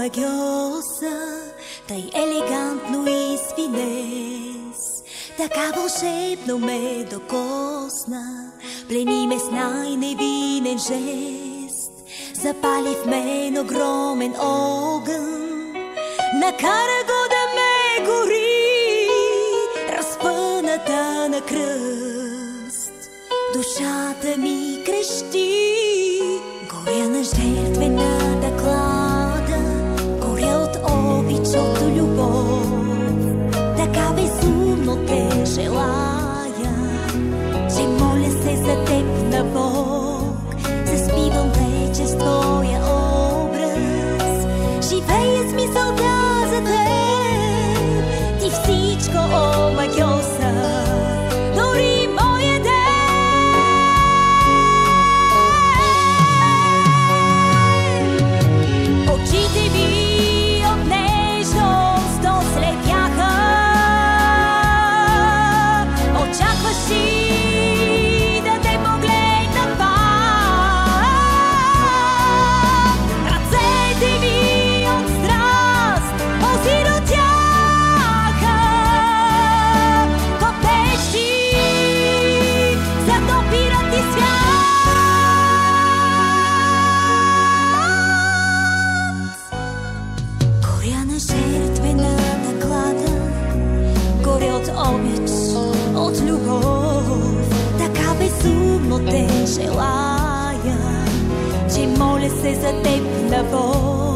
омагьоса, тъй елегантно и с финес, така вълшебно ме докосна, плени ме с най-невинен жест, запали в мен огромен огън, накара го да ме гори, разпъната на кръст. Душата ми крещи, горя на жертвената клада, горя от обич, от любов. Така безумно те желая, че моля се за теб на Бог. Заспивам вече с твоя образ, живея с мисълта за теб. Ти всичко, о магьоса, дори моя ден. Очите ми от нежност ослепяха, очакваш ли да те погледна пак? Ръцете ми от страст осиротяха, копещи затопират ти свят. Горя на жертвената клада, горя от обич, от любов. Така безумно те желая, че моля се за теб на Бог.